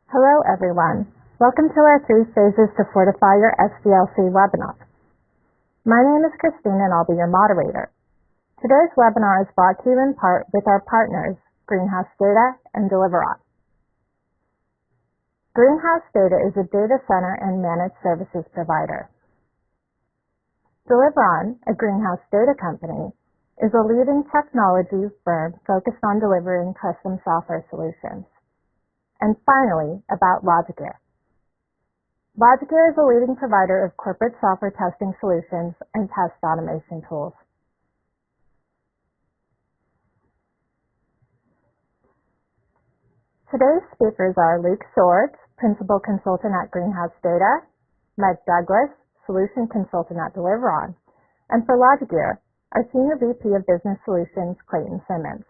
Hello everyone. Welcome to our 3 phases to Fortify your SDLC webinar. My name is Christine and I'll be your moderator. Today's webinar is brought to you in part with our partners, House Data and Deliveron. House Data is a data center and managed services provider. Deliveron, a greenhouse data company, is a leading technology firm focused on delivering custom software solutions. And finally, about LogiGear. LogiGear is a leading provider of corporate software testing solutions and test automation tools. Today's speakers are Luke Swords, Principal Consultant at House Data, Mike Douglas, Solution Consultant at Deliveron, and for LogiGear, our Senior VP of Business Solutions, Clayton Simmons.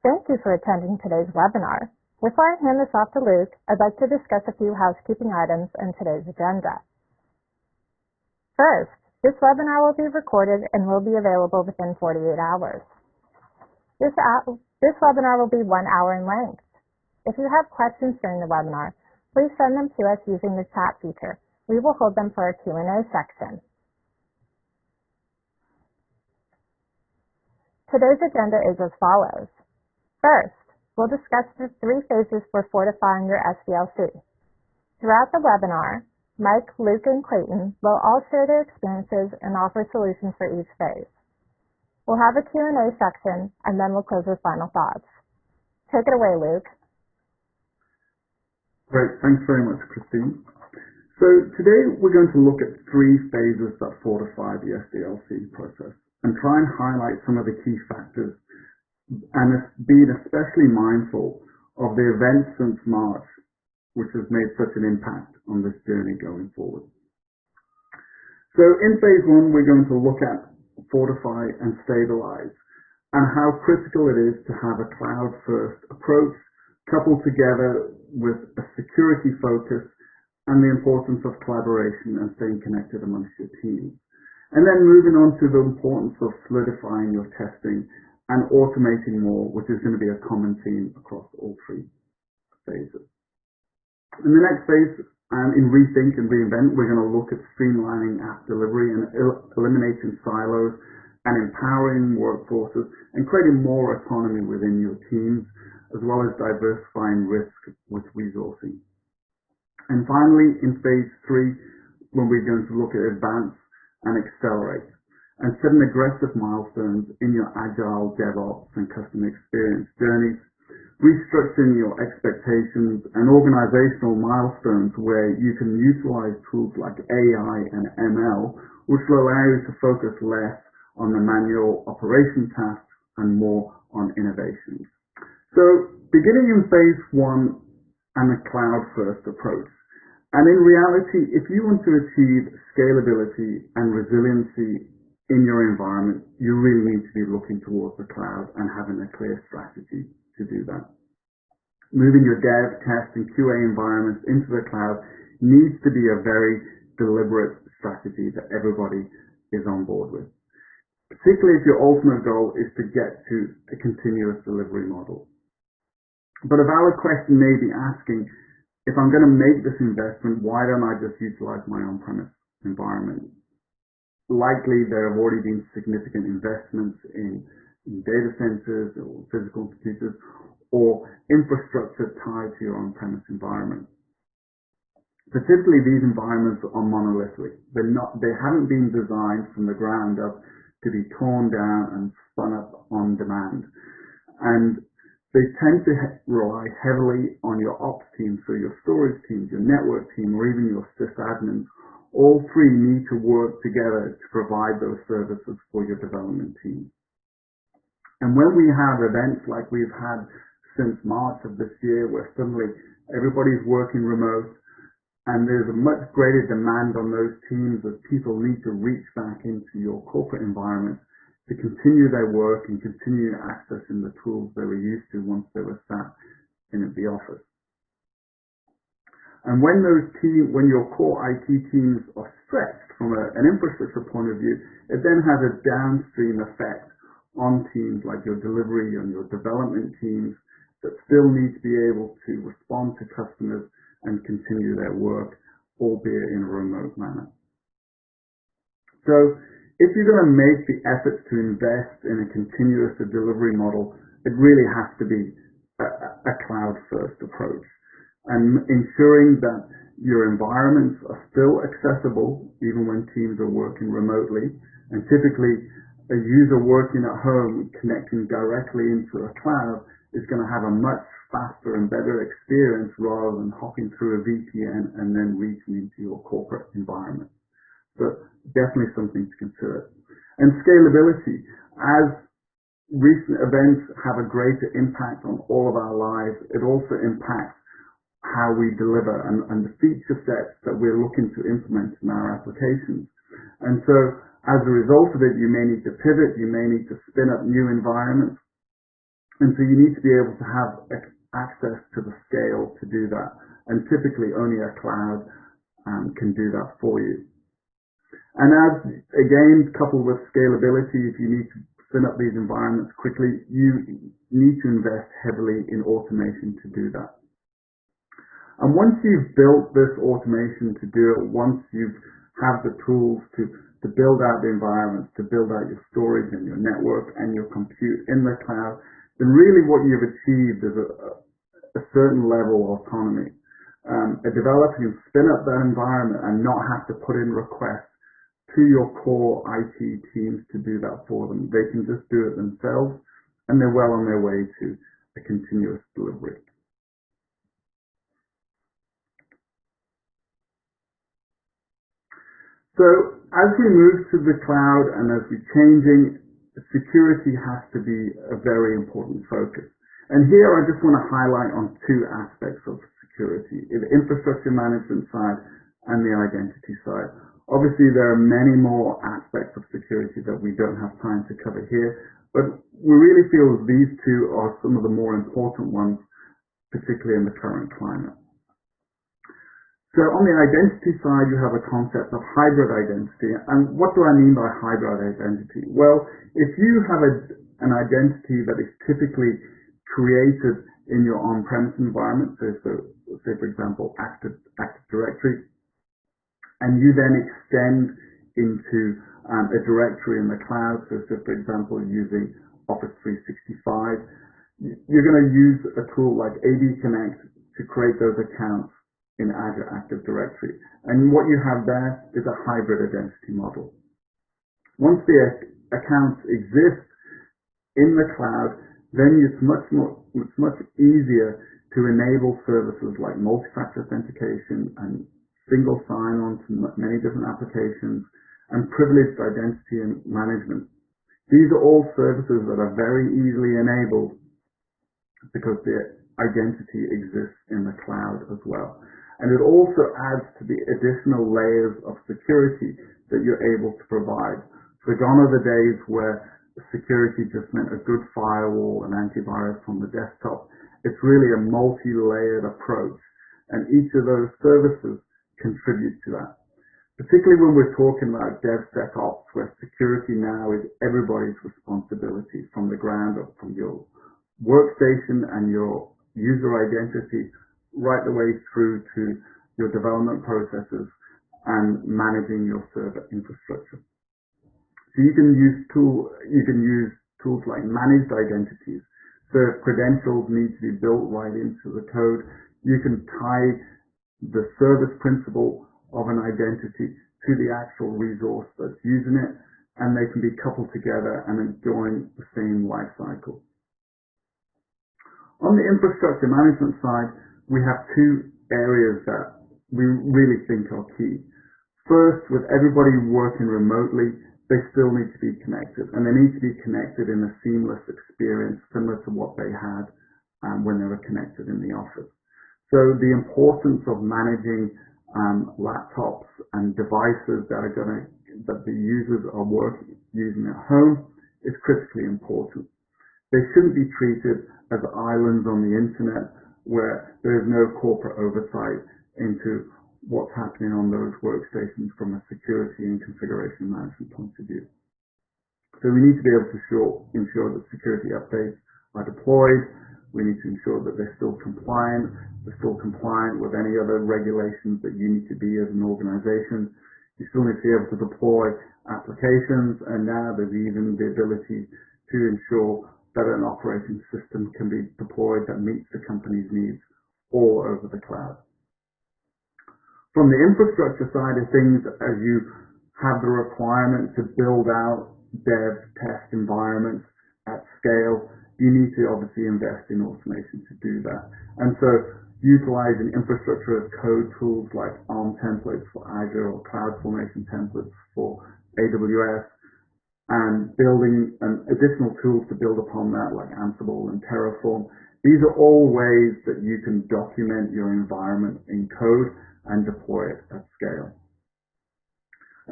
Thank you for attending today's webinar. Before I hand this off to Luke, I'd like to discuss a few housekeeping items in today's agenda. First, this webinar will be recorded and will be available within 48 hours. This webinar will be 1 hour in length. If you have questions during the webinar, please send them to us using the chat feature. We will hold them for our Q&A section. Today's agenda is as follows. First, we'll discuss the 3 phases for fortifying your SDLC. Throughout the webinar, Mike, Luke, and Clayton will all share their experiences and offer solutions for each phase. We'll have a Q&A section, and then we'll close with final thoughts. Take it away, Luke. Great. Thanks very much, Christine. So today we're going to look at 3 phases that fortify the SDLC process and try and highlight some of the key factors and being especially mindful of the events since March, which has made such an impact on this journey going forward. So in phase 1, we're going to look at fortify and stabilize and how critical it is to have a cloud-first approach coupled together with a security focus and the importance of collaboration and staying connected amongst your teams. And then moving on to the importance of solidifying your testing and automating more, which is going to be a common theme across all 3 phases. In the next phase, in Rethink and Reinvent, we're going to look at streamlining app delivery and eliminating silos and empowering workforces and creating more autonomy within your teams, as well as diversifying risk with resourcing. And finally, in phase 3, when we're going to look at advance and accelerate, and setting aggressive milestones in your agile, DevOps, and customer experience journeys, restructuring your expectations and organizational milestones where you can utilize tools like AI and ML, which will allow you to focus less on the manual operation tasks and more on innovations. So, beginning in phase 1 and the cloud-first approach. And in reality, if you want to achieve scalability and resiliency in your environment, you really need to be looking towards the cloud and having a clear strategy to do that. Moving your dev, test, and QA environments into the cloud needs to be a very deliberate strategy that everybody is on board with, particularly if your ultimate goal is to get to a continuous delivery model. But a valid question may be asking, if I'm going to make this investment, why don't I just utilize my on-premise environment? Likely there have already been significant investments in data centers or physical computers or infrastructure tied to your on-premise environment. But typically these environments are monolithic. They haven't been designed from the ground up to be torn down and spun up on demand. And they tend to rely heavily on your ops team, so your storage teams, your network team, or even your sysadmins. All 3 need to work together to provide those services for your development team. And when we have events like we've had since March of this year, where suddenly everybody's working remote and there's a much greater demand on those teams as people need to reach back into your corporate environment to continue their work and continue accessing the tools they were used to once they were sat in the office. And when your core IT teams are stretched from an infrastructure point of view, it then has a downstream effect on teams like your delivery and your development teams that still need to be able to respond to customers and continue their work, albeit in a remote manner. So if you're going to make the efforts to invest in a continuous delivery model, it really has to be a cloud-first approach, and ensuring that your environments are still accessible even when teams are working remotely. And typically, a user working at home connecting directly into a cloud is going to have a much faster and better experience rather than hopping through a VPN and then reaching into your corporate environment. So definitely something to consider. And scalability. As recent events have a greater impact on all of our lives, it also impacts how we deliver and the feature sets that we're looking to implement in our applications. And so as a result of it, you may need to pivot, you may need to spin up new environments. And so you need to be able to have access to the scale to do that. And typically only a cloud can do that for you. And as, again, coupled with scalability, if you need to spin up these environments quickly, you need to invest heavily in automation to do that. And once you've built this automation to do it, once you have the tools to build out the environments, to build out your storage and your network and your compute in the cloud, then really what you've achieved is a certain level of autonomy. A developer can spin up that environment and not have to put in requests to your core IT teams to do that for them. They can just do it themselves, and they're well on their way to a continuous delivery. So as we move to the cloud and as we're changing, security has to be a very important focus. And here I just want to highlight on two aspects of security, the infrastructure management side and the identity side. Obviously, there are many more aspects of security that we don't have time to cover here, but we really feel these two are some of the more important ones, particularly in the current climate. So on the identity side, you have a concept of hybrid identity. And what do I mean by hybrid identity? Well, if you have an identity that is typically created in your on-premise environment, so say for example, Active Directory, and you then extend into a directory in the cloud, so for example, using Office 365, you're going to use a tool like AD Connect to create those accounts in Azure Active Directory. And what you have there is a hybrid identity model. Once the accounts exist in the cloud, then it's much easier to enable services like multi-factor authentication and single sign-on to many different applications, and privileged identity and management. These are all services that are very easily enabled because the identity exists in the cloud as well. And it also adds to the additional layers of security that you're able to provide. So gone are the days where security just meant a good firewall and antivirus on the desktop. It's really a multi-layered approach, and each of those services contribute to that. Particularly when we're talking about DevSecOps, where security now is everybody's responsibility from the ground up, from your workstation and your user identity right the way through to your development processes and managing your server infrastructure. So you can use tools like managed identities. So if credentials need to be built right into the code, you can tie the service principle of an identity to the actual resource that's using it, and they can be coupled together and enjoy the same life cycle. On the infrastructure management side, we have two areas that we really think are key. First, with everybody working remotely, they still need to be connected, and they need to be connected in a seamless experience similar to what they had when they were connected in the office. So the importance of managing laptops and devices that the users are using at home is critically important. They shouldn't be treated as islands on the internet where there is no corporate oversight into what's happening on those workstations from a security and configuration management point of view. So we need to be able to ensure that security updates are deployed We need to ensure that they're still compliant with any other regulations that you need to be as an organization. You still need to be able to deploy applications, and now there's even the ability to ensure that an operating system can be deployed that meets the company's needs all over the cloud. From the infrastructure side of things, as you have the requirement to build out dev test environments at scale, you need to obviously invest in automation to do that. And so utilizing infrastructure as code tools like ARM templates for Azure or CloudFormation templates for AWS, and building additional tools to build upon that like Ansible and Terraform. These are all ways that you can document your environment in code and deploy it at scale.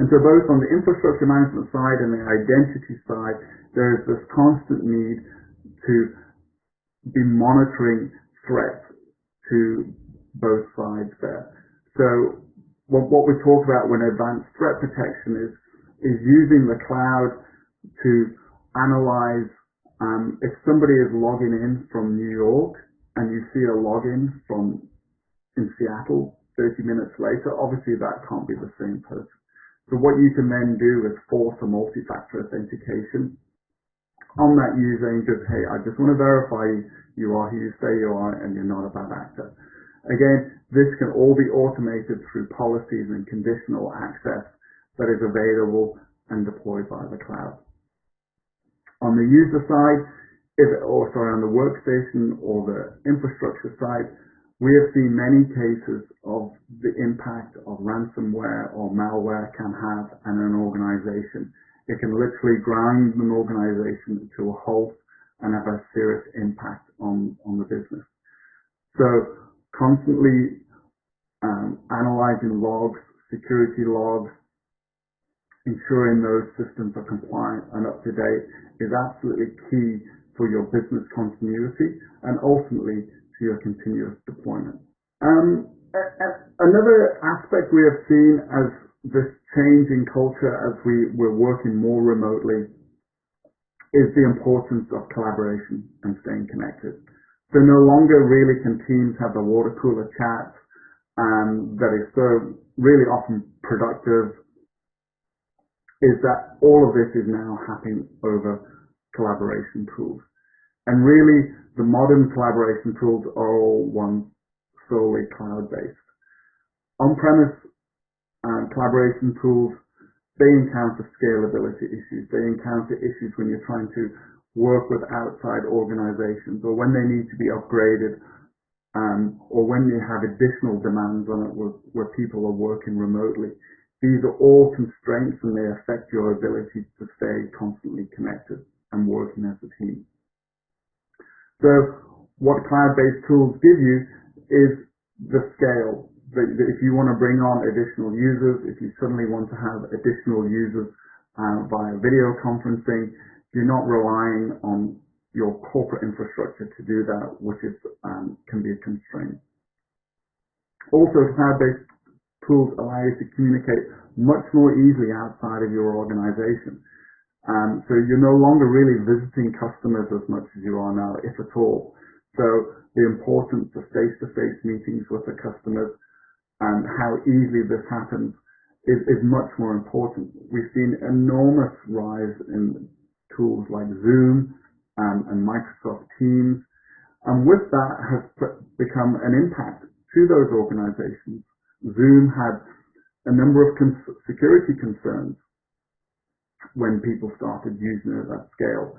And so both on the infrastructure management side and the identity side, there is this constant need to be monitoring threats to both sides there. So what we talk about when advanced threat protection is using the cloud to analyze if somebody is logging in from New York and you see a login in Seattle 30 minutes later, obviously that can't be the same person. So what you can then do is force a multi-factor authentication on that user and just, hey, I just want to verify you are who you say you are and you're not a bad actor. Again, this can all be automated through policies and conditional access that is available and deployed by the cloud. On the user side, on the workstation or the infrastructure side, we have seen many cases of the impact of ransomware or malware can have on an organization. It can literally grind an organization to a halt and have a serious impact on the business. So constantly analyzing logs, security logs, ensuring those systems are compliant and up to date is absolutely key for your business continuity and ultimately to your continuous deployment. Another aspect we have seen as this change in culture as we're working more remotely is the importance of collaboration and staying connected. So no longer really can teams have the water cooler chats that is so really often productive, is that all of this is now happening over collaboration tools. And really, the modern collaboration tools are all solely cloud-based. On-premise collaboration tools, they encounter scalability issues. They encounter issues when you're trying to work with outside organizations or when they need to be upgraded or when you have additional demands on it where people are working remotely. These are all constraints and they affect your ability to stay constantly connected and working as a team. So what cloud-based tools give you is the scale. If you want to bring on additional users, if you suddenly want to have additional users via video conferencing, you're not relying on your corporate infrastructure to do that, which is can be a constraint. Also, cloud-based tools allow you to communicate much more easily outside of your organization. So you're no longer really visiting customers as much as you are now, if at all. So the importance of face-to-face meetings with the customers and how easily this happens is much more important. We've seen enormous rise in tools like Zoom and Microsoft Teams, and with that has become an impact to those organizations. Zoom had a number of security concerns when people started using it at scale.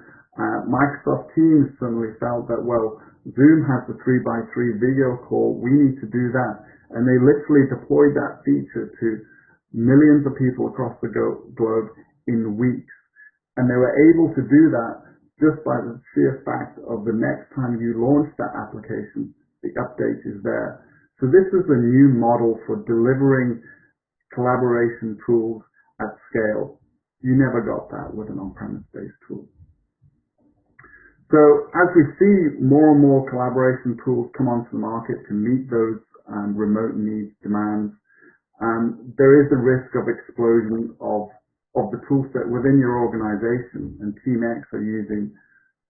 Microsoft Teams suddenly felt that, well, Zoom has the 3x3 video call, we need to do that. And they literally deployed that feature to millions of people across the globe in weeks. And they were able to do that just by the sheer fact of the next time you launch that application, the update is there. So this is a new model for delivering collaboration tools at scale. You never got that with an on-premise based tool. So as we see more and more collaboration tools come onto the market to meet those remote needs, demands, there is a risk of explosion of the tool set within your organization. And Team X are using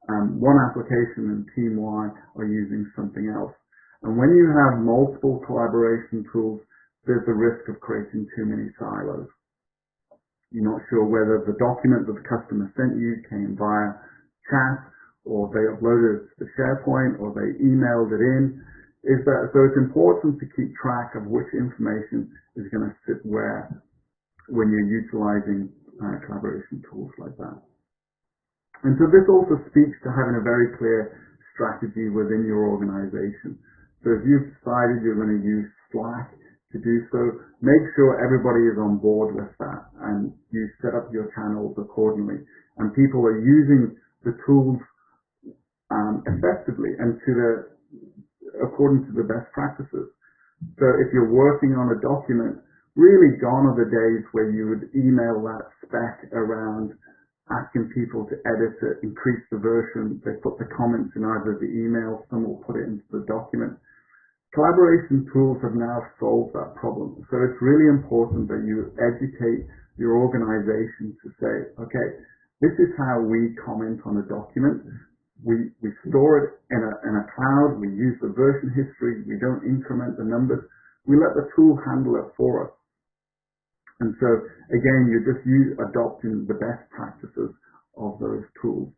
one application and team Y are using something else. And when you have multiple collaboration tools, there's the risk of creating too many silos. You're not sure whether the document that the customer sent you came via chat, or they uploaded it to the SharePoint, or they emailed it in. So it's important to keep track of which information is going to sit where when you're utilizing collaboration tools like that. And so this also speaks to having a very clear strategy within your organization. So if you've decided you're going to use Slack to do so, make sure everybody is on board with that and you set up your channels accordingly. And people are using the tools effectively and according to the best practices. So if you're working on a document, really gone are the days where you would email that spec around asking people to edit it, increase the version, they put the comments in either the email, some will put it into the document. Collaboration tools have now solved that problem. So it's really important that you educate your organization to say, okay, this is how we comment on a document. We store it in a cloud. We use the version history. We don't increment the numbers. We let the tool handle it for us. And so, again, you're just adopting the best practices of those tools.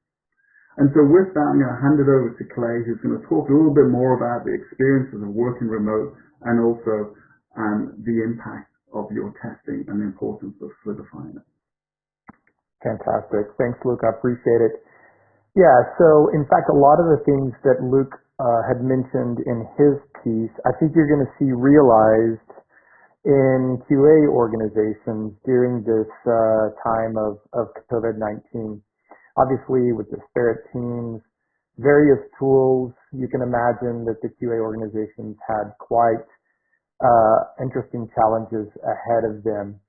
And so with that, I'm going to hand it over to Clay, who's going to talk a little bit more about the experiences of working remote and also the impact of your testing and the importance of solidifying it. Fantastic. Thanks, Luke. I appreciate it. Yeah, so in fact, a lot of the things that Luke had mentioned in his piece, I think you're going to see realized in QA organizations during this time of COVID-19. Obviously, with disparate teams, various tools, you can imagine that the QA organizations had quite interesting challenges ahead of them.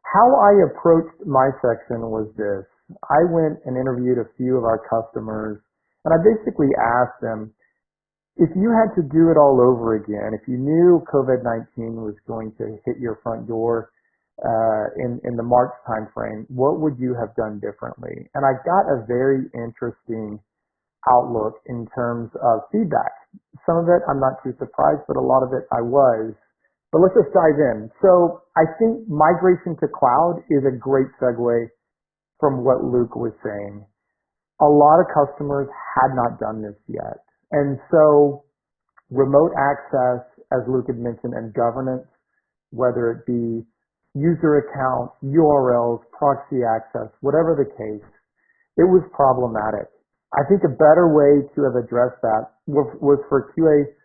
How I approached my section was this. I went and interviewed a few of our customers, and I basically asked them, if you had to do it all over again, if you knew COVID-19 was going to hit your front door in the March timeframe, what would you have done differently? And I got a very interesting outlook in terms of feedback. Some of it I'm not too surprised, but a lot of it I was. But let's just dive in. So I think migration to cloud is a great segue from what Luke was saying. A lot of customers had not done this yet. And so remote access, as Luke had mentioned, and governance, whether it be user accounts, URLs, proxy access, whatever the case, it was problematic. I think a better way to have addressed that was for QA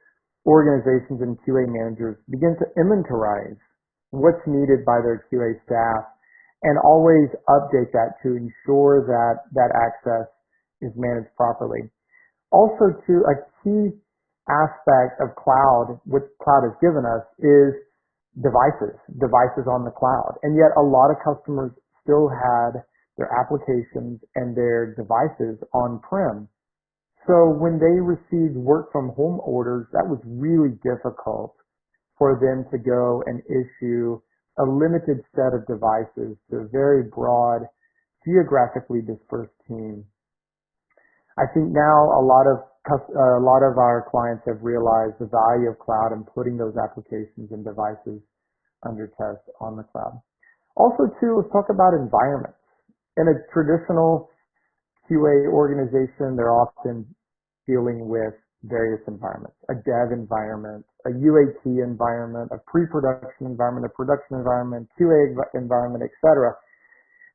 organizations and QA managers begin to inventorize what's needed by their QA staff and always update that to ensure that that access is managed properly. Also, too, a key aspect of cloud, what cloud has given us, is devices on the cloud. And yet a lot of customers still had their applications and their devices on-prem. So when they received work from home orders, that was really difficult for them to go and issue a limited set of devices to a very broad, geographically dispersed team. I think now a lot of our clients have realized the value of cloud and putting those applications and devices under test on the cloud. Also, too, let's talk about environments. In a traditional QA organization, they're often dealing with various environments, a dev environment, a UAT environment, a pre-production environment, a production environment, QA environment, etc.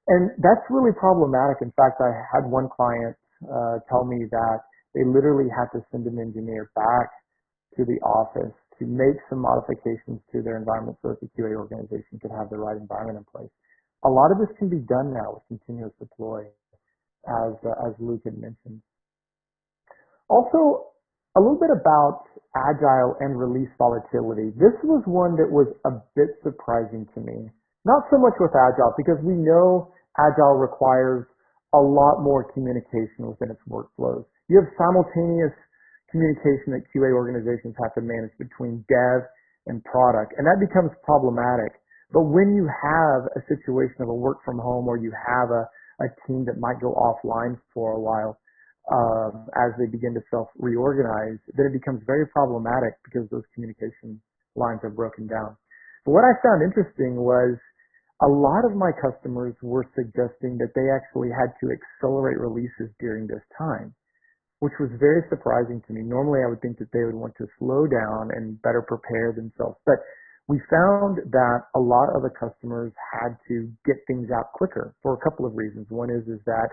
And that's really problematic. In fact, I had one client tell me that they literally had to send an engineer back to the office to make some modifications to their environment so that the QA organization could have the right environment in place. A lot of this can be done now with continuous deploy, as Luke had mentioned. Also, a little bit about agile and release volatility. This was one that was a bit surprising to me. Not so much with agile, because we know agile requires a lot more communication within its workflows. You have simultaneous communication that QA organizations have to manage between dev and product, and that becomes problematic. But when you have a situation of a work from home, or you have a team that might go offline for a while, as they begin to self-reorganize, then it becomes very problematic because those communication lines are broken down. But what I found interesting was a lot of my customers were suggesting that they actually had to accelerate releases during this time, which was very surprising to me. Normally, I would think that they would want to slow down and better prepare themselves. But we found that a lot of the customers had to get things out quicker for a couple of reasons. One is that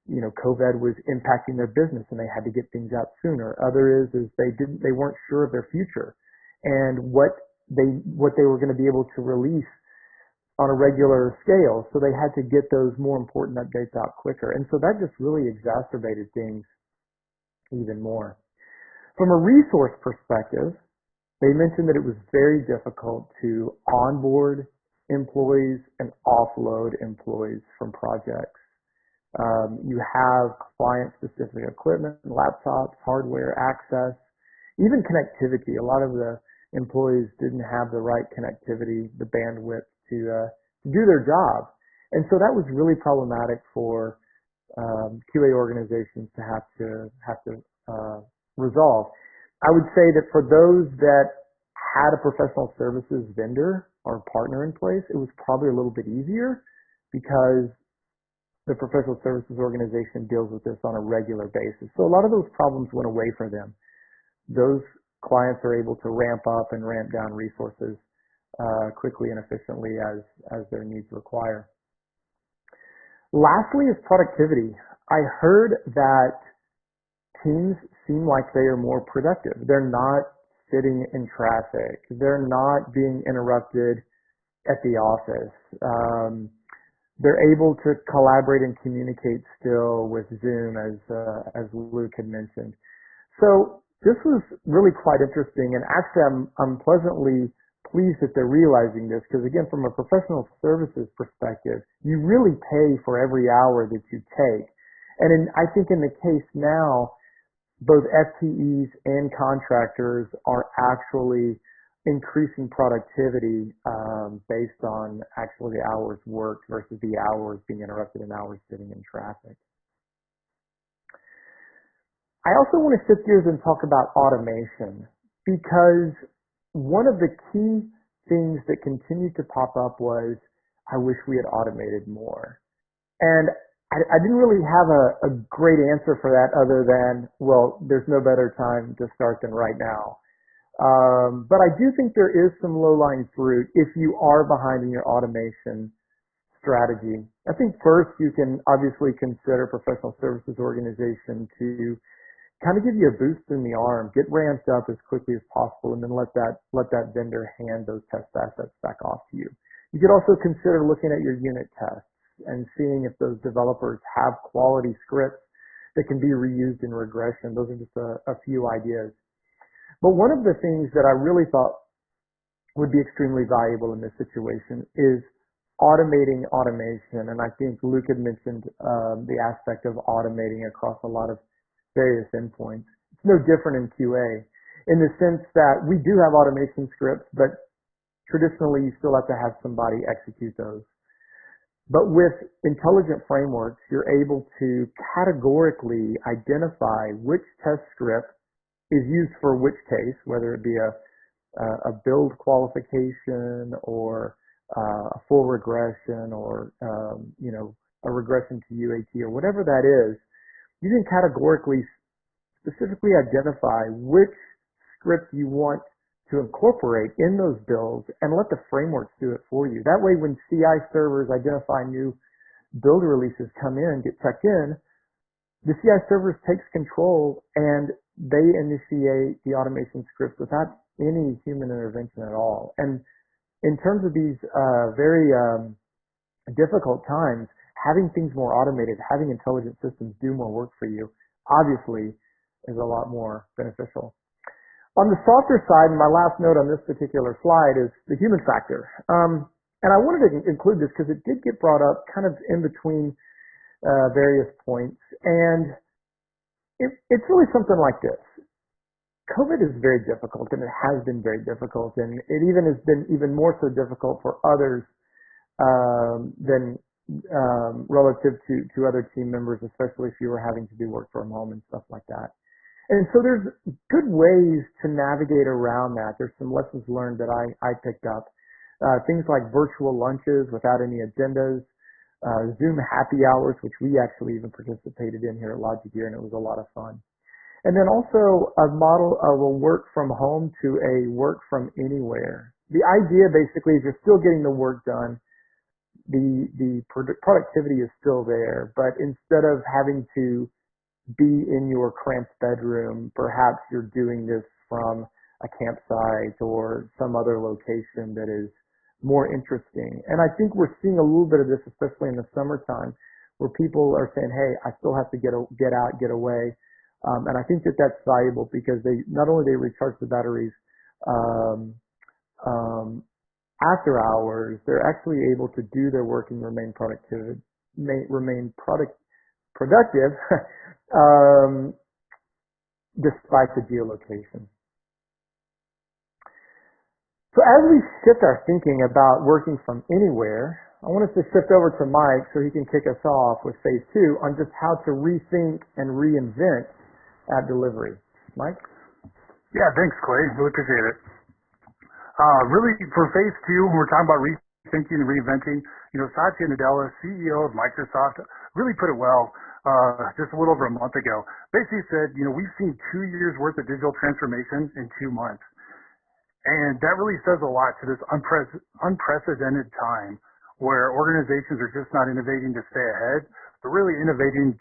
COVID was impacting their business and they had to get things out sooner. Other is they weren't sure of their future and what they were going to be able to release on a regular scale. So they had to get those more important updates out quicker. And so that just really exacerbated things even more. From a resource perspective, they mentioned that it was very difficult to onboard employees and offload employees from projects. You have client-specific equipment, laptops, hardware, access, even connectivity. A lot of the employees didn't have the right connectivity, the bandwidth to do their job. And so that was really problematic for QA organizations to have to resolve. I would say that for those that had a professional services vendor or partner in place, it was probably a little bit easier because the professional services organization deals with this on a regular basis. So a lot of those problems went away for them. Those clients are able to ramp up and ramp down resources quickly and efficiently as their needs require. Lastly is productivity. I heard that teams seem like they are more productive. They're not sitting in traffic. They're not being interrupted at the office. They're able to collaborate and communicate still with Zoom, as Luke had mentioned. So this was really quite interesting, and actually I'm pleasantly pleased that they're realizing this, because again, from a professional services perspective, you really pay for every hour that you take. And I think in the case now, both FTEs and contractors are actually increasing productivity based on actually the hours worked versus the hours being interrupted and hours sitting in traffic. I also want to shift gears and talk about automation, because one of the key things that continued to pop up was, I wish we had automated more. And I didn't really have a great answer for that other than, well, there's no better time to start than right now. But I do think there is some low-lying fruit if you are behind in your automation strategy. I think first you can obviously consider professional services organization to kind of give you a boost in the arm, get ramped up as quickly as possible, and then let that vendor hand those test assets back off to you. You could also consider looking at your unit tests and seeing if those developers have quality scripts that can be reused in regression. Those are just a few ideas. But one of the things that I really thought would be extremely valuable in this situation is automating automation. And I think Luke had mentioned the aspect of automating across a lot of various endpoints. It's no different in QA in the sense that we do have automation scripts, but traditionally you still have to have somebody execute those. But with intelligent frameworks, you're able to categorically identify which test script is used for which case, whether it be a build qualification or a full regression or a regression to UAT or whatever that is. You can categorically specifically identify which script you want to incorporate in those builds and let the frameworks do it for you. That way, when CI servers identify new build releases come in, get checked in, the CI servers takes control and they initiate the automation scripts without any human intervention at all. And in terms of these very difficult times, having things more automated, having intelligent systems do more work for you, obviously is a lot more beneficial. On the softer side, and my last note on this particular slide is the human factor. And I wanted to include this because it did get brought up kind of in between various points. And it's really something like this. COVID is very difficult, and it has been very difficult, and it even has been even more so difficult for others than relative to other team members, especially if you were having to do work from home and stuff like that. And so there's good ways to navigate around that. There's some lessons learned that I picked up. Things like virtual lunches without any agendas, Zoom happy hours, which we actually even participated in here at LogiGear, and it was a lot of fun. And then also a model of a work from home to a work from anywhere. The idea basically is you're still getting the work done. The productivity is still there, but instead of having to be in your cramped bedroom, perhaps you're doing this from a campsite or some other location that is more interesting. And I think we're seeing a little bit of this, especially in the summertime, where people are saying, hey, I still have to get out, get away. And I think that that's valuable because they not only they recharge the batteries after hours, they're actually able to do their work and remain productive despite the geolocation. So as we shift our thinking about working from anywhere, I want us to shift over to Mike so he can kick us off with phase 2 on just how to rethink and reinvent at delivery. Mike? Yeah, thanks, Clay. Really appreciate it. Really, for phase 2, we're talking about rethinking and reinventing. Satya Nadella, CEO of Microsoft, really put it well just a little over a month ago. Basically said, we've seen 2 years worth of digital transformation in 2 months. And that really says a lot to this unprecedented time where organizations are just not innovating to stay ahead, but really innovating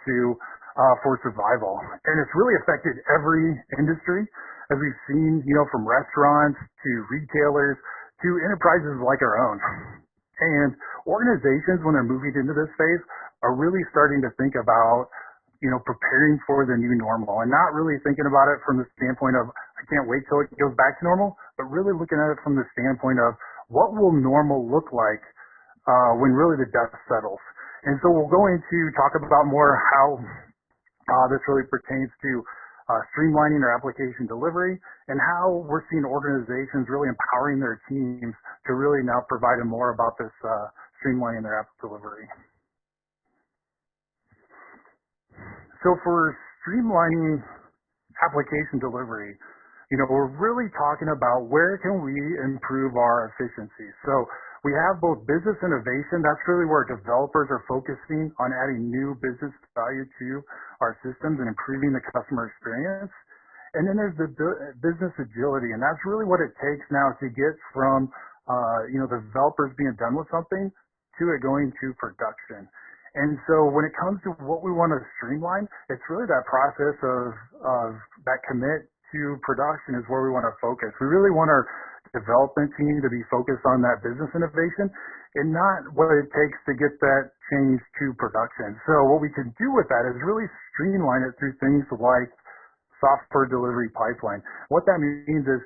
for survival. And it's really affected every industry, as we've seen, from restaurants to retailers to enterprises like our own. And organizations, when they're moving into this phase, are really starting to think about, preparing for the new normal and not really thinking about it from the standpoint of, I can't wait till it goes back to normal, but really looking at it from the standpoint of what will normal look like when really the dust settles. And so we're going to talk about more how this really pertains to streamlining their application delivery and how we're seeing organizations really empowering their teams to really now provide them more about this streamlining their app delivery. So for streamlining application delivery, we're really talking about where can we improve our efficiency. So we have both business innovation. That's really where developers are focusing on adding new business value to our systems and improving the customer experience. And then there's the business agility, and that's really what it takes now to get from, the developers being done with something to it going to production. And so when it comes to what we want to streamline, it's really that process of that commit to production is where we want to focus. We really want our development team to be focused on that business innovation and not what it takes to get that change to production. So what we can do with that is really streamline it through things like software delivery pipeline. What that means is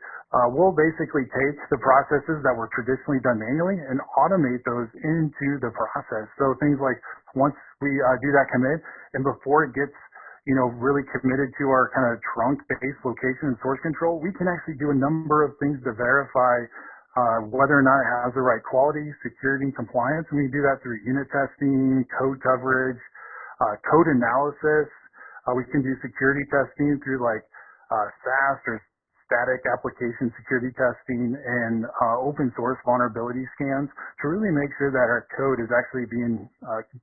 we'll basically take the processes that were traditionally done manually and automate those into the process. So things like once we do that commit and before it gets really committed to our kind of trunk-based location and source control, we can actually do a number of things to verify whether or not it has the right quality, security, and compliance. And we can do that through unit testing, code coverage, code analysis. We can do security testing through like SaaS or static application security testing and open source vulnerability scans to really make sure that our code is actually being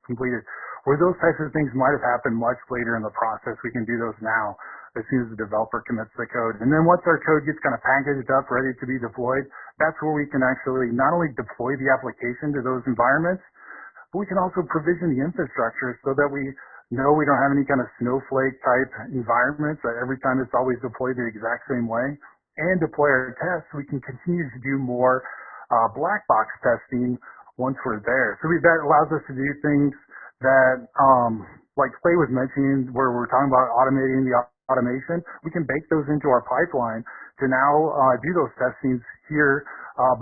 completed. Where those types of things might have happened much later in the process, we can do those now as soon as the developer commits the code. And then once our code gets kind of packaged up, ready to be deployed, that's where we can actually not only deploy the application to those environments, but we can also provision the infrastructure so that we know we don't have any kind of snowflake type environments that every time it's always deployed the exact same way. And deploy our tests, we can continue to do more black box testing once we're there. So that allows us to do things that, like Clay was mentioning, where we're talking about automating the automation, we can bake those into our pipeline to now do those testings here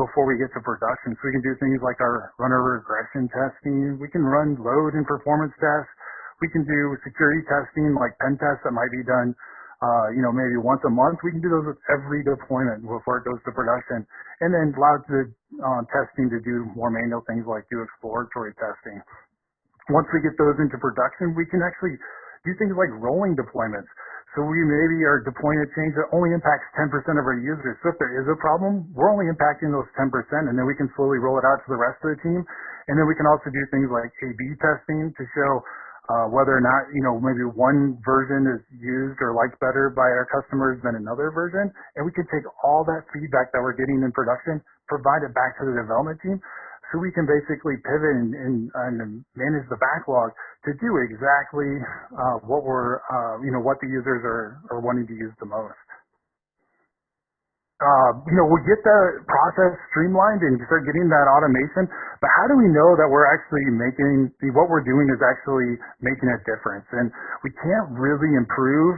before we get to production. So we can do things like our runner regression testing. We can run load and performance tests. We can do security testing, like pen tests that might be done, maybe once a month. We can do those with every deployment before it goes to production. And then allow the testing to do more manual things like do exploratory testing. once we get those into production, we can actually do things like rolling deployments. So we maybe are deploying a change that only impacts 10% of our users. So if there is a problem, we're only impacting those 10%, and then we can slowly roll it out to the rest of the team. And then we can also do things like A/B testing to show whether or not, maybe one version is used or liked better by our customers than another version. And we can take all that feedback that we're getting in production, provide it back to the development team, so we can basically pivot and manage the backlog to do exactly what what the users are wanting to use the most. We get the process streamlined and start getting that automation, but how do we know that we're actually what we're doing is actually making a difference? And we can't really improve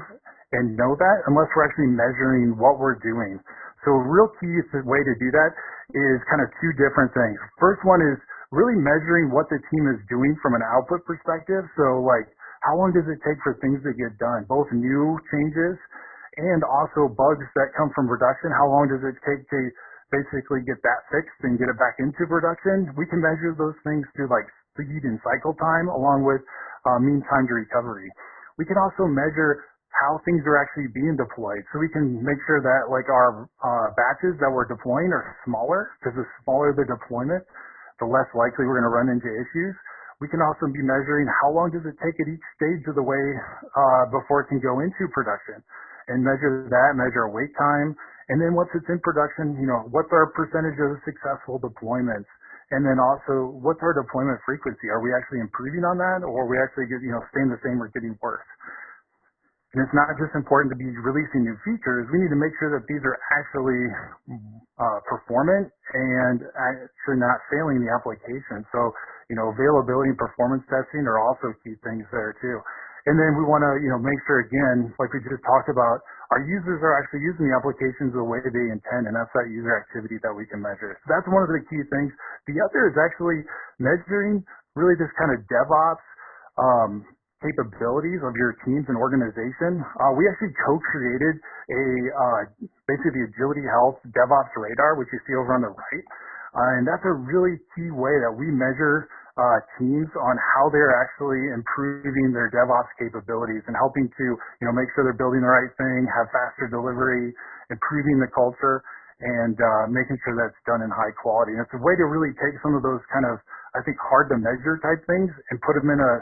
and know that unless we're actually measuring what we're doing. So a real key way to do that is kind of two different things. First one is really measuring what the team is doing from an output perspective. So like, how long does it take for things to get done? Both new changes and also bugs that come from production. How long does it take to basically get that fixed and get it back into production? We can measure those things through like speed and cycle time along with mean time to recovery. We can also measure how things are actually being deployed. So we can make sure that like our batches that we're deploying are smaller, because the smaller the deployment, the less likely we're going to run into issues. We can also be measuring how long does it take at each stage of the way before it can go into production, and measure our wait time. And then once it's in production, what's our percentage of successful deployments? And then also, what's our deployment frequency? Are we actually improving on that, or are we actually staying the same or getting worse? And it's not just important to be releasing new features. We need to make sure that these are actually performant and actually not failing the application. So, availability and performance testing are also key things there too. And then we want to, make sure, again, like we just talked about, our users are actually using the applications the way they intend, and that's that user activity that we can measure. So that's one of the key things. The other is actually measuring really this kind of DevOps capabilities of your teams and organization. We actually co-created basically the Agility Health DevOps Radar, which you see over on the right. And that's a really key way that we measure teams on how they're actually improving their DevOps capabilities and helping to, make sure they're building the right thing, have faster delivery, improving the culture, and making sure that's done in high quality. And it's a way to really take some of those kind of, I think, hard to measure type things and put them in a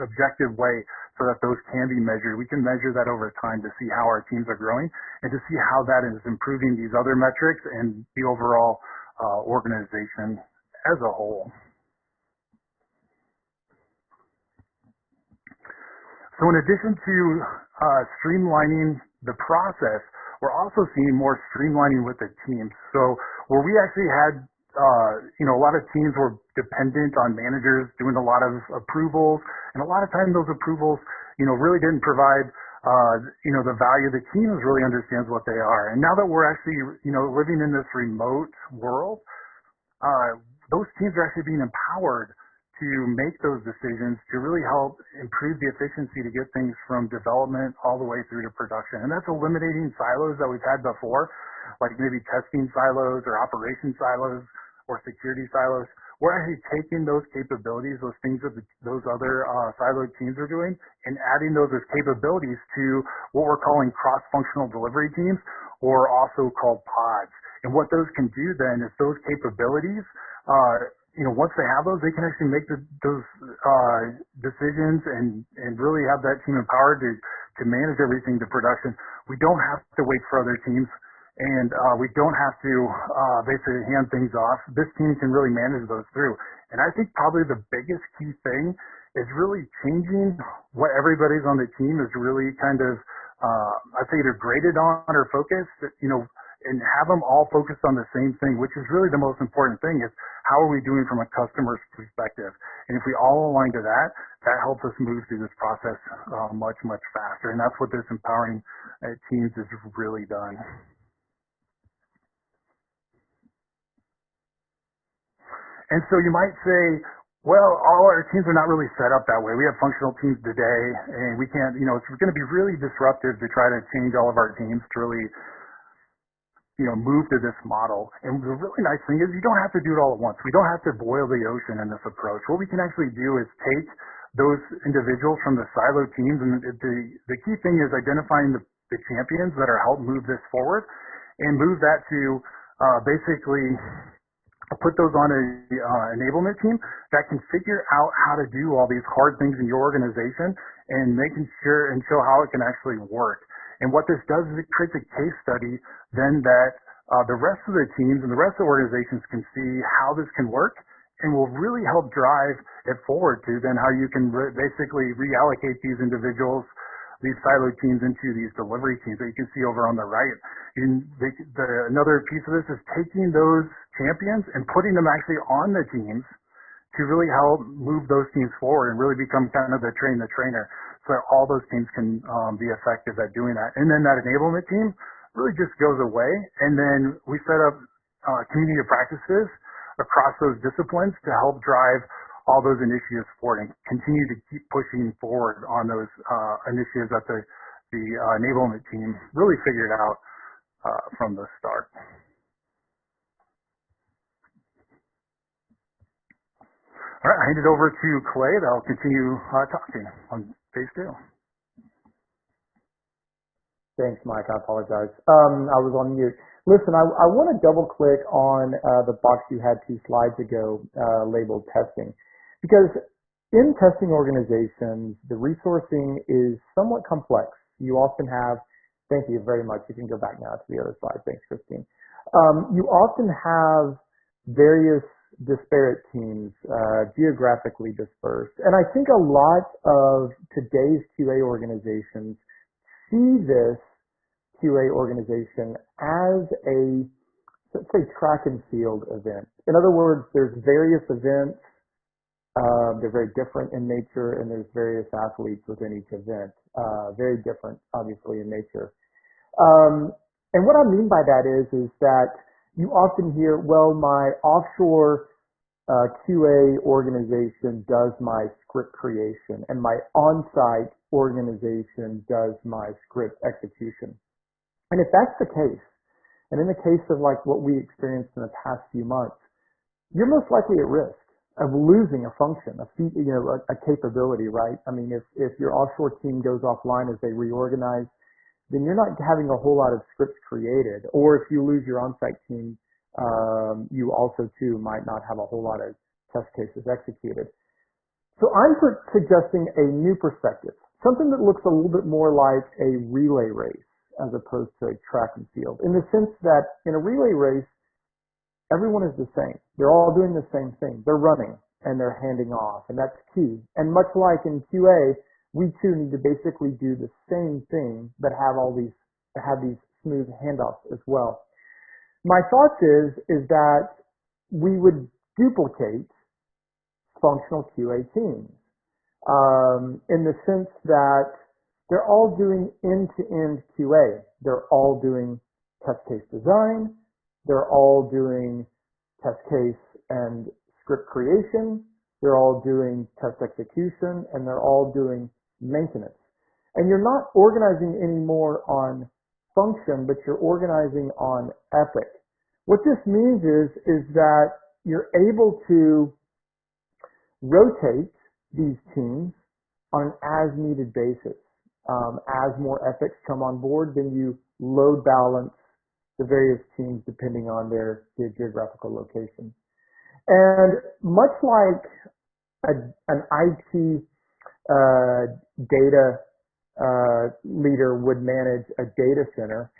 objective way so that those can be measured. We can measure that over time to see how our teams are growing and to see how that is improving these other metrics and the overall organization as a whole. So in addition to streamlining the process, we're also seeing more streamlining with the teams. So where we actually had, a lot of teams were dependent on managers doing a lot of approvals, and a lot of times those approvals, really didn't provide, the value. The team really understands what they are. And now that we're actually, living in this remote world, those teams are actually being empowered to make those decisions to really help improve the efficiency to get things from development all the way through to production. And that's eliminating silos that we've had before, like maybe testing silos or operation silos or security silos. We're actually taking those capabilities, those things that those other siloed teams are doing, and adding those as capabilities to what we're calling cross-functional delivery teams, or also called pods. And what those can do then is those capabilities, once they have those, they can actually make those decisions and really have that team empowered to manage everything to production. We don't have to wait for other teams, and we don't have to basically hand things off. This team can really manage those through. And I think probably the biggest key thing is really changing what everybody's on the team is really kind of, I'd say either graded on or focused, and have them all focused on the same thing, which is really the most important thing, is how are we doing from a customer's perspective. And if we all align to that, that helps us move through this process much, much faster. And that's what this empowering teams has really done. And so you might say, well, all our teams are not really set up that way. We have functional teams today, and we can't, it's going to be really disruptive to try to change all of our teams to really move to this model. And the really nice thing is you don't have to do it all at once. We don't have to boil the ocean in this approach. What we can actually do is take those individuals from the silo teams, and the key thing is identifying the champions that are help move this forward, and move that to basically put those on a enablement team that can figure out how to do all these hard things in your organization, and making sure and show how it can actually work. And what this does is it creates a case study then that the rest of the teams and the rest of the organizations can see how this can work, and will really help drive it forward to then how you can basically reallocate these individuals, these siloed teams, into these delivery teams that you can see over on the right. And another piece of this is taking those champions and putting them actually on the teams to really help move those teams forward and really become kind of the train the trainer, so that all those teams can be effective at doing that. And then that enablement team really just goes away, and then we set up community of practices across those disciplines to help drive all those initiatives forward and continue to keep pushing forward on those initiatives that the enablement team really figured out from the start. All right, I hand it over to Clay. That'll continue talking on phase 2. Thanks, Mike. I apologize. I was on mute. Listen, I want to double click on the box you had 2 slides ago labeled testing, because in testing organizations, the resourcing is somewhat complex. You often have, thank you very much. You can go back now to the other slide. Thanks, Christine. You often have various disparate teams, geographically dispersed. And I think a lot of today's QA organizations see this QA organization as a, let's say, track and field event. In other words, there's various events. They're very different in nature, and there's various athletes within each event. Very different, obviously, in nature. And what I mean by that is that you often hear, well, my offshore QA organization does my script creation, and my on-site organization does my script execution. And if that's the case, and in the case of like what we experienced in the past few months, you're most likely at risk of losing a function, a capability, right? I mean, if your offshore team goes offline as they reorganize, then you're not having a whole lot of scripts created. Or if you lose your on-site team, you also too might not have a whole lot of test cases executed. So I'm suggesting a new perspective, something that looks a little bit more like a relay race as opposed to a track and field, in the sense that in a relay race, everyone is the same. They're all doing the same thing. They're running and they're handing off, and that's key. And much like in QA, we too need to basically do the same thing, but have these smooth handoffs as well. My thoughts is that we would duplicate functional QA teams in the sense that they're all doing end-to-end QA. They're all doing test case design. They're all doing test case and script creation. They're all doing test execution, and they're all doing maintenance. And you're not organizing anymore on function, but you're organizing on epic. What this means is that you're able to rotate these teams on an as-needed basis. As more epics come on board, then you load balance the various teams depending on their geographical location. And much like an IT data leader would manage a data center,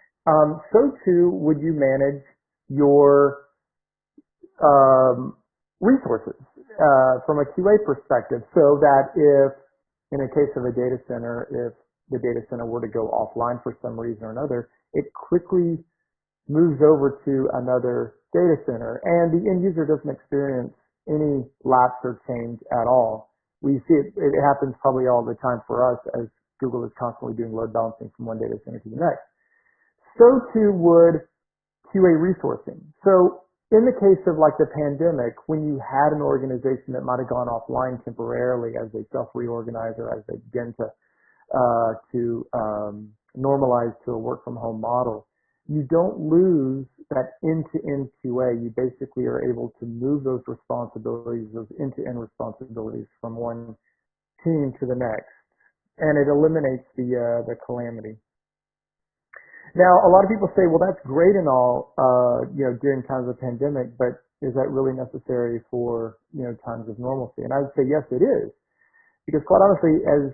so too would you manage your resources from a QA perspective, so that if, in a case of a data center, if the data center were to go offline for some reason or another, it quickly moves over to another data center, and the end user doesn't experience any lapse or change at all. We see it happens probably all the time for us, as Google is constantly doing load balancing from one data center to the next. So too would QA resourcing. So in the case of like the pandemic, when you had an organization that might have gone offline temporarily as they self-reorganize or as they begin to normalize to a work-from-home model, you don't lose that end-to-end QA. You basically are able to move those responsibilities, those end-to-end responsibilities from one team to the next, and it eliminates the calamity. Now, a lot of people say, well, that's great and all, during times of pandemic, but is that really necessary for, times of normalcy? And I would say, yes, it is. Because quite honestly, as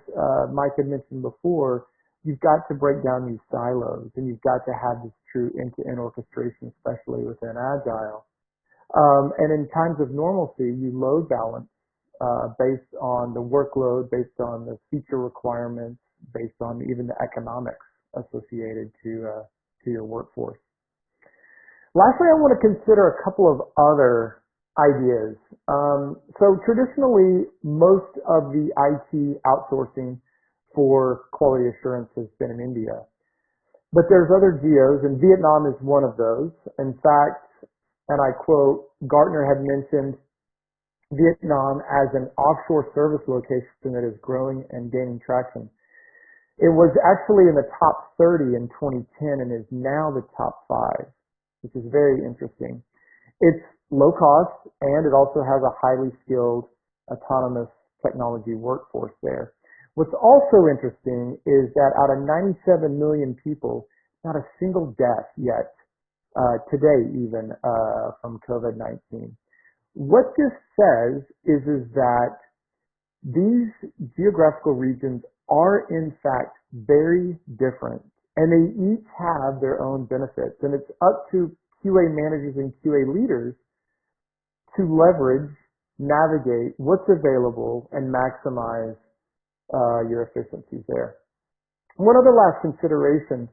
Mike had mentioned before, you've got to break down these silos, and you've got to have this true end-to-end orchestration, especially within Agile. And in times of normalcy, you load balance based on the workload, based on the feature requirements, based on even the economics associated to your workforce. Lastly, I want to consider a couple of other ideas. So traditionally, most of the IT outsourcing for quality assurance has been in India. But there's other geos, and Vietnam is one of those. In fact, and I quote, Gartner had mentioned Vietnam as an offshore service location that is growing and gaining traction. It was actually in the top 30 in 2010 and is now the top 5, which is very interesting. It's low cost, and it also has a highly skilled autonomous technology workforce there. What's also interesting is that out of 97 million people, not a single death yet, today even, from COVID-19. What this says is that these geographical regions are in fact very different, and they each have their own benefits, and it's up to QA managers and QA leaders to leverage, navigate what's available, and maximize your efficiencies there. One other last consideration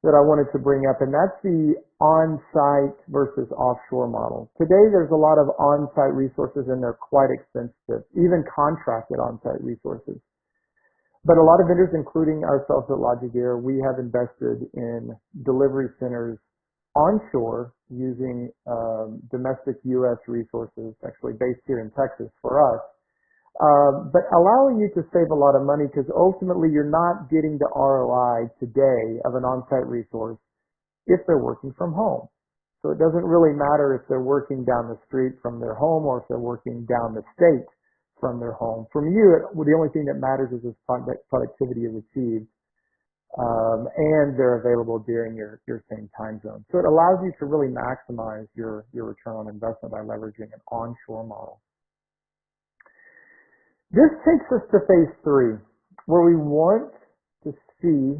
that I wanted to bring up, and that's the on-site versus offshore model. Today, there's a lot of on-site resources, and they're quite expensive, even contracted on-site resources. But a lot of vendors, including ourselves at LogiGear, we have invested in delivery centers onshore using domestic U.S. resources, actually based here in Texas for us, but allowing you to save a lot of money, because ultimately you're not getting the ROI today of an on-site resource if they're working from home. So it doesn't really matter if they're working down the street from their home or if they're working down the state from their home. From you, the only thing that matters is this productivity is achieved, and they're available during your same time zone. So it allows you to really maximize your return on investment by leveraging an onshore model. This takes us to phase 3, where we want to see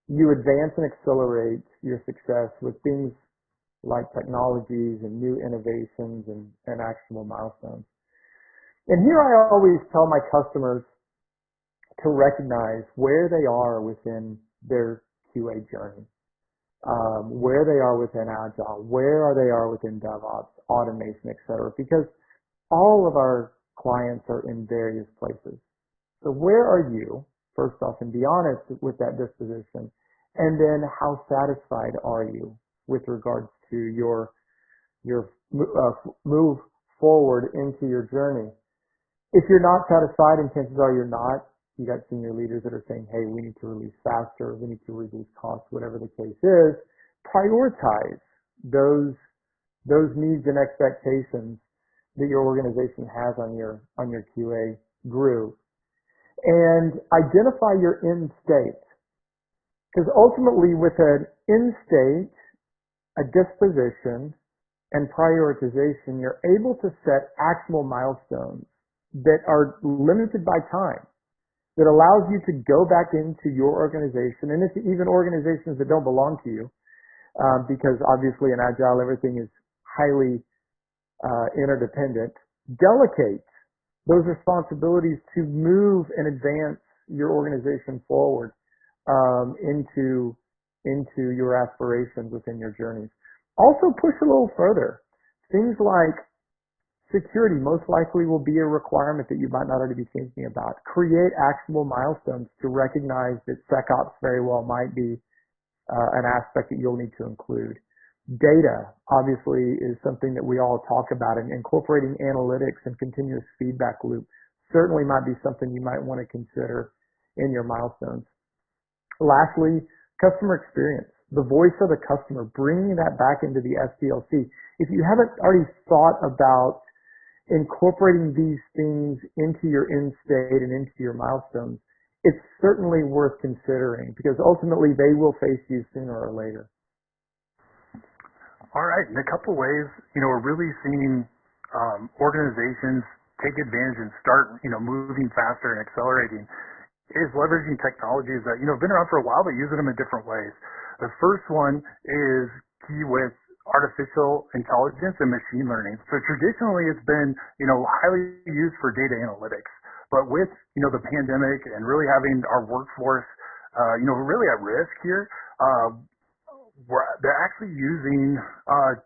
you advance and accelerate your success with things like technologies and new innovations and actionable milestones. And here I always tell my customers to recognize where they are within their QA journey, where they are within Agile, where they are within DevOps, automation, etc. Because all of our clients are in various places. So where are you, first off, and be honest with that disposition, and then how satisfied are you with regards to your move forward into your journey? If you're not satisfied, and chances are you're not, you got senior leaders that are saying, hey, we need to release faster, we need to reduce costs, whatever the case is, prioritize those needs and expectations that your organization has on your QA groove, and identify your end state. Because ultimately, with an end state, a disposition, and prioritization, you're able to set actionable milestones that are limited by time, that allows you to go back into your organization, and it's even organizations that don't belong to you, because obviously in Agile everything is highly interdependent. Delegate those responsibilities to move and advance your organization forward into your aspirations within your journeys. Also push a little further. Things like security most likely will be a requirement that you might not already be thinking about. Create actionable milestones to recognize that SecOps very well might be an aspect that you'll need to include. Data, obviously, is something that we all talk about, and incorporating analytics and continuous feedback loop certainly might be something you might want to consider in your milestones. Lastly, customer experience. the voice of the customer, bringing that back into the SDLC. If you haven't already thought about incorporating these things into your end state and into your milestones, it's certainly worth considering because ultimately they will face you sooner or later. All right, in a couple ways, we're really seeing organizations take advantage and start, moving faster and accelerating is leveraging technologies that, have been around for a while, but using them in different ways. The first one is key with artificial intelligence and machine learning. So traditionally it's been, highly used for data analytics. But with, the pandemic and really having our workforce, really at risk here, they're actually using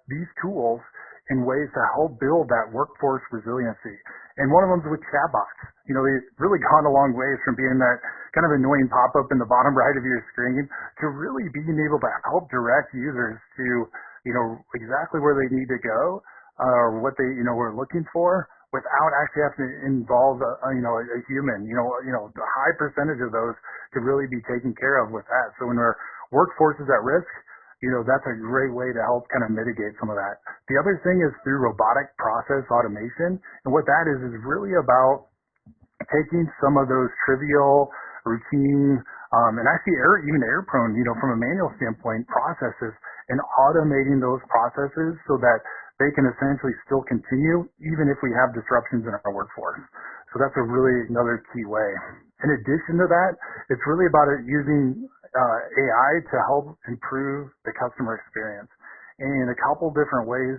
these tools in ways to help build that workforce resiliency. And one of them is with chatbots. They've really gone a long way from being that kind of annoying pop-up in the bottom right of your screen to really being able to help direct users to, exactly where they need to go, or what they, were looking for without actually having to involve, a human. A high percentage of those to really be taken care of with that. So when our workforce is at risk, that's a great way to help kind of mitigate some of that. The other thing is through robotic process automation. And what that is really about taking some of those trivial, routine, and actually even error-prone, from a manual standpoint, processes and automating those processes so that they can essentially still continue even if we have disruptions in our workforce. So that's another key way. In addition to that, it's really about using AI to help improve the customer experience. And a couple different ways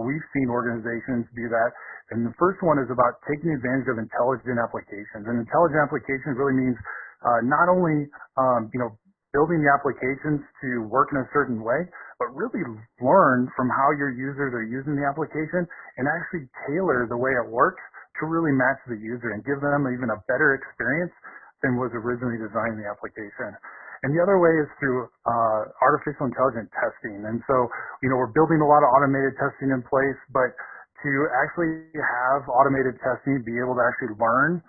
we've seen organizations do that. And the first one is about taking advantage of intelligent applications. And intelligent applications really means not only building the applications to work in a certain way, but really learn from how your users are using the application and actually tailor the way it works to really match the user and give them even a better experience than was originally designed in the application. And the other way is through artificial intelligence testing. And so, we're building a lot of automated testing in place, but to actually have automated testing, be able to actually learn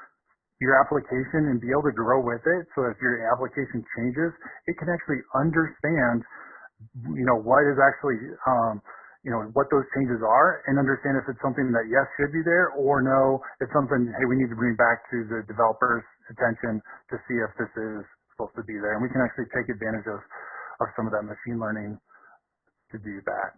your application and be able to grow with it. So if your application changes, it can actually understand, what is actually, what those changes are and understand if it's something that yes, should be there or no, it's something, hey, we need to bring back to the developer's attention to see if this is supposed to be there. And we can actually take advantage of some of that machine learning to do that.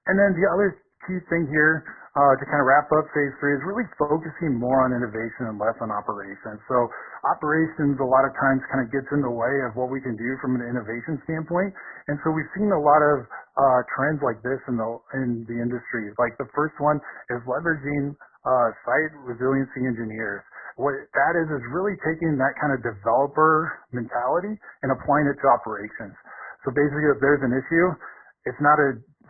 And then the other key thing here to kind of wrap up phase 3 is really focusing more on innovation and less on operations. So operations a lot of times kind of gets in the way of what we can do from an innovation standpoint. And so we've seen a lot of trends like this in the industry. Like the first one is leveraging site resiliency engineers. What that is really taking that kind of developer mentality and applying it to operations. So basically if there's an issue, it's not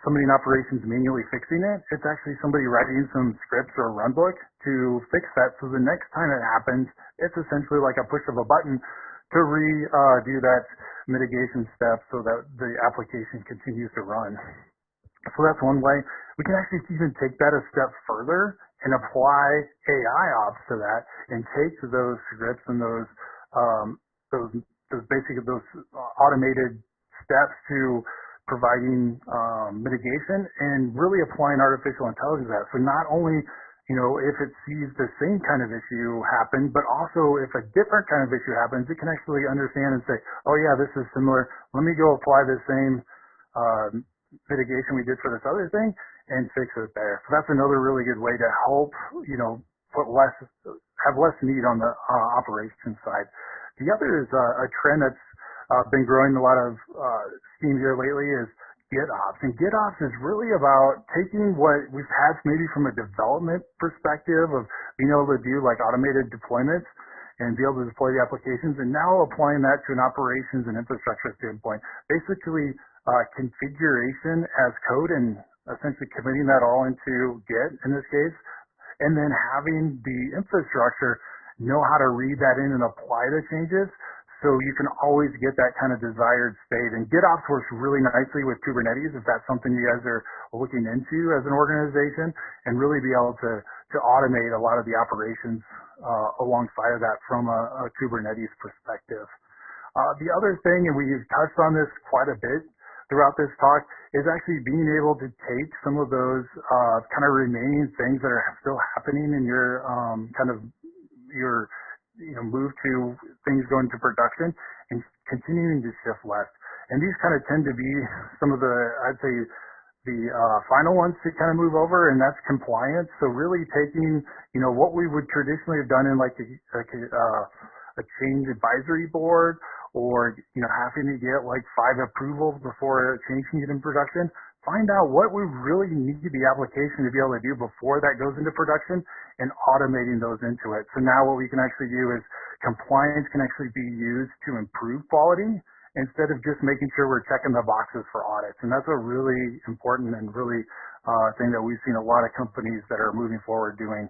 somebody in operations manually fixing it. It's actually somebody writing some scripts or a run book to fix that. So the next time it happens, it's essentially like a push of a button to do that mitigation step so that the application continues to run. So that's one way. We can actually even take that a step further and apply AI ops to that and take those scripts and those automated steps to providing mitigation and really applying artificial intelligence to that. So not only, if it sees the same kind of issue happen, but also if a different kind of issue happens, it can actually understand and say, oh yeah, this is similar. Let me go apply the same mitigation we did for this other thing and fix it there. So that's another really good way to help, have less need on the operations side. The other is a trend that's been growing a lot of steam here lately is GitOps. And GitOps is really about taking what we've had maybe from a development perspective of being able to do like automated deployments and be able to deploy the applications and now applying that to an operations and infrastructure standpoint. Basically configuration as code and essentially committing that all into Git in this case, and then having the infrastructure know how to read that in and apply the changes. So you can always get that kind of desired state. And GitOps works really nicely with Kubernetes if that's something you guys are looking into as an organization, and really be able to to automate a lot of the operations alongside of that from a Kubernetes perspective. The other thing, and we've touched on this quite a bit throughout this talk, is actually being able to take some of those kind of remaining things that are still happening in your move to things going to production and continuing to shift left. And these kind of tend to be some of the, I'd say, the final ones to kind of move over, and that's compliance. So really taking, what we would traditionally have done in like a change advisory board, or, having to get like 5 approvals before a change can get in production, find out what we really need the application to be able to do before that goes into production and automating those into it. So now what we can actually do is compliance can actually be used to improve quality instead of just making sure we're checking the boxes for audits. And that's a really important and really thing that we've seen a lot of companies that are moving forward doing.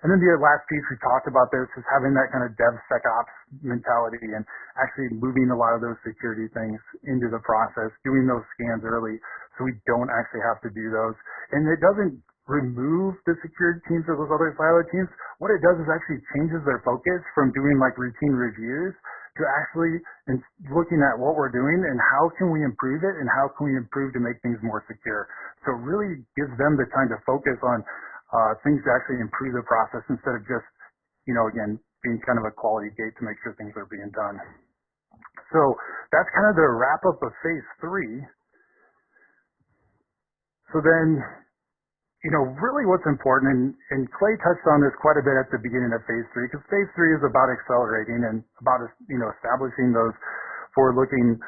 And then the last piece we talked about this is having that kind of DevSecOps mentality and actually moving a lot of those security things into the process, doing those scans early so we don't actually have to do those. And it doesn't remove the security teams or those other silo teams. What it does is actually changes their focus from doing like routine reviews to actually looking at what we're doing and how can we improve it and how can we improve to make things more secure. So it really gives them the time to focus on things to actually improve the process instead of just, again, being kind of a quality gate to make sure things are being done. So that's kind of the wrap up of phase 3. So then, really what's important, and Clay touched on this quite a bit at the beginning of phase 3, because phase 3 is about accelerating and about, establishing those forward-looking,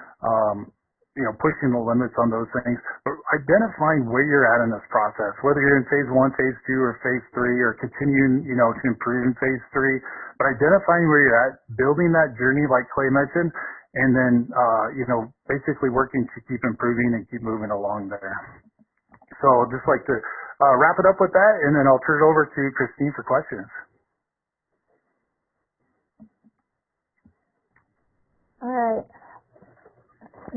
pushing the limits on those things, but identifying where you're at in this process, whether you're in phase 1, phase 2, or phase 3, or continuing, to improve in phase 3, but identifying where you're at, building that journey like Clay mentioned, and then, basically working to keep improving and keep moving along there. So I'd just like to wrap it up with that, and then I'll turn it over to Christine for questions. All right.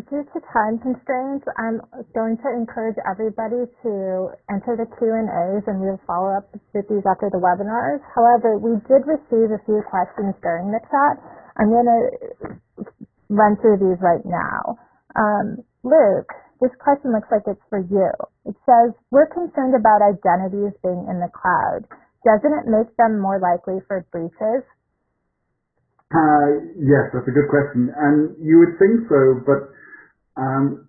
Due to time constraints, I'm going to encourage everybody to enter the Q&As, and we'll follow up with these after the webinars. However, we did receive a few questions during the chat. I'm going to run through these right now. Luke, this question looks like it's for you. It says, we're concerned about identities being in the cloud. Doesn't it make them more likely for breaches? Yes, that's a good question. And you would think so, but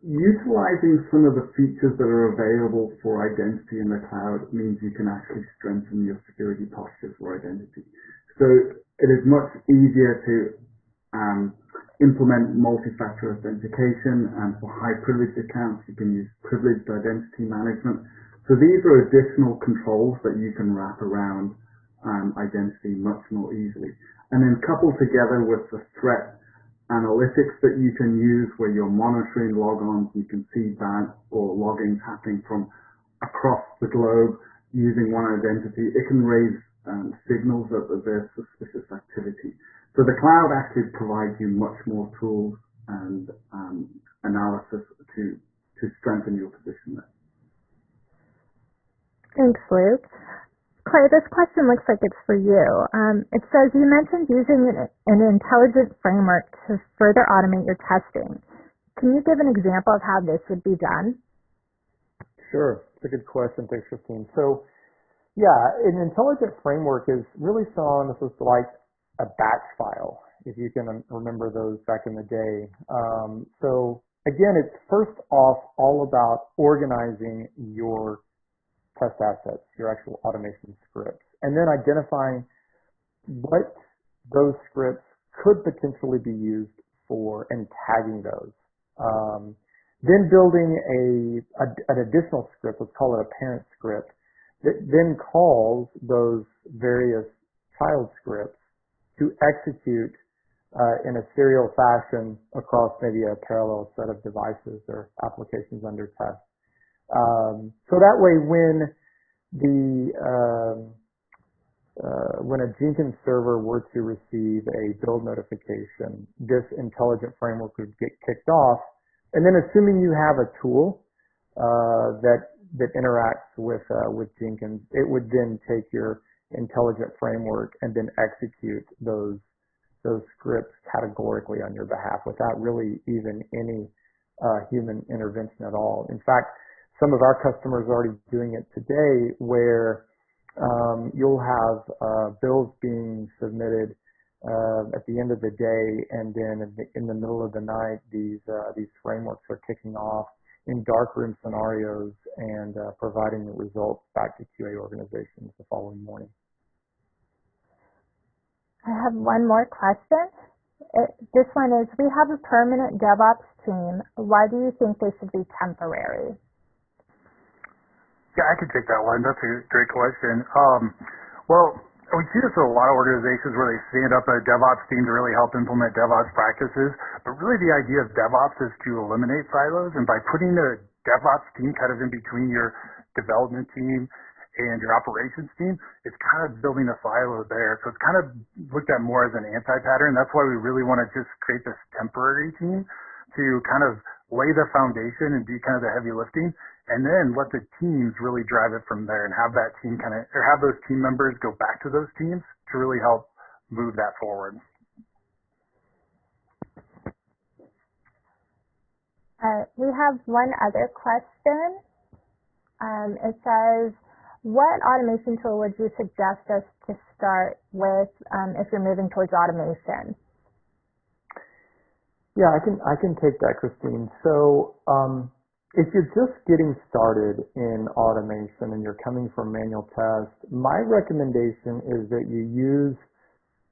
utilizing some of the features that are available for identity in the cloud means you can actually strengthen your security posture for identity. So it is much easier to implement multi-factor authentication, and for high privileged accounts you can use privileged identity management. So these are additional controls that you can wrap around identity much more easily. And then coupled together with the threat analytics that you can use where you're monitoring logons, you can see bad or logins happening from across the globe using one identity. It can raise signals that there's suspicious activity. So the cloud actually provides you much more tools and analysis to strengthen your position there. Thanks, Luke. Clay, this question looks like it's for you. It says, you mentioned using an intelligent framework to further automate your testing. Can you give an example of how this would be done? Sure. It's a good question. Thanks, Christine. So, yeah, an intelligent framework is really someone this is like a batch file, if you can remember those back in the day. So, again, it's first off all about organizing your test assets, your actual automation scripts, and then identifying what those scripts could potentially be used for and tagging those. Then building an additional script, let's call it a parent script, that then calls those various child scripts to execute in a serial fashion across maybe a parallel set of devices or applications under test. So that way, when a Jenkins server were to receive a build notification, this intelligent framework would get kicked off, and then assuming you have a tool that interacts with Jenkins, it would then take your intelligent framework and then execute those scripts categorically on your behalf without really even any human intervention at all. In fact, some of our customers are already doing it today where you'll have bills being submitted at the end of the day, and then in the middle of the night, these frameworks are kicking off in darkroom scenarios and providing the results back to QA organizations the following morning. I have one more question. This one is, we have a permanent DevOps team. Why do you think they should be temporary? Yeah, I can take that one. That's a great question. Well, we see this with a lot of organizations where they stand up a DevOps team to really help implement DevOps practices. But really the idea of DevOps is to eliminate silos. And by putting a DevOps team kind of in between your development team and your operations team, it's kind of building a silo there. So it's kind of looked at more as an anti-pattern. That's why we really want to just create this temporary team to kind of lay the foundation and do kind of the heavy lifting, and then let the teams really drive it from there and have that team have those team members go back to those teams to really help move that forward. We have one other question. It says, what automation tool would you suggest us to start with if you're moving towards automation? Yeah, I can take that, Christine. So if you're just getting started in automation and you're coming from manual test, my recommendation is that you use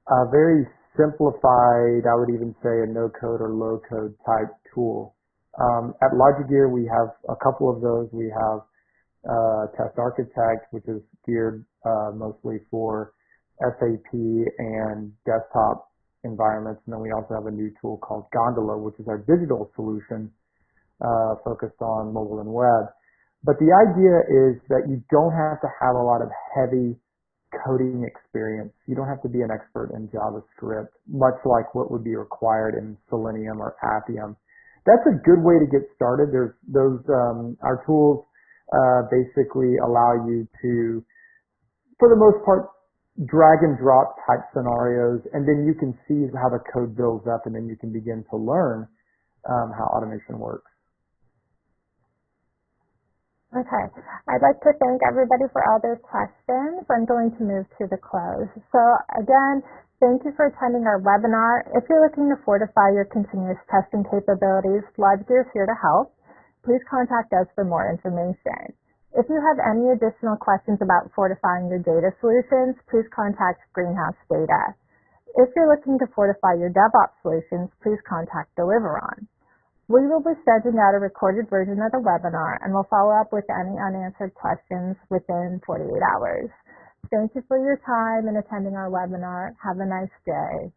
a very simplified, I would even say a no-code or low-code type tool. At LogiGear, we have a couple of those. We have Test Architect, which is geared mostly for SAP and desktop environments. And then we also have a new tool called Gondola, which is our digital solution focused on mobile and web. But the idea is that you don't have to have a lot of heavy coding experience. You don't have to be an expert in JavaScript, much like what would be required in Selenium or Appium. That's a good way to get started. There's those our tools basically allow you to, for the most part, drag and drop type scenarios, and then you can see how the code builds up, and then you can begin to learn how automation works. Okay. I'd like to thank everybody for all their questions. I'm going to move to the close. So again, thank you for attending our webinar. If you're looking to fortify your continuous testing capabilities, LogiGear is here to help. Please contact us for more information. If you have any additional questions about fortifying your data solutions, please contact Greenhouse Data. If you're looking to fortify your DevOps solutions, please contact Deliveron. We will be sending out a recorded version of the webinar, and we'll follow up with any unanswered questions within 48 hours. Thank you for your time and attending our webinar. Have a nice day.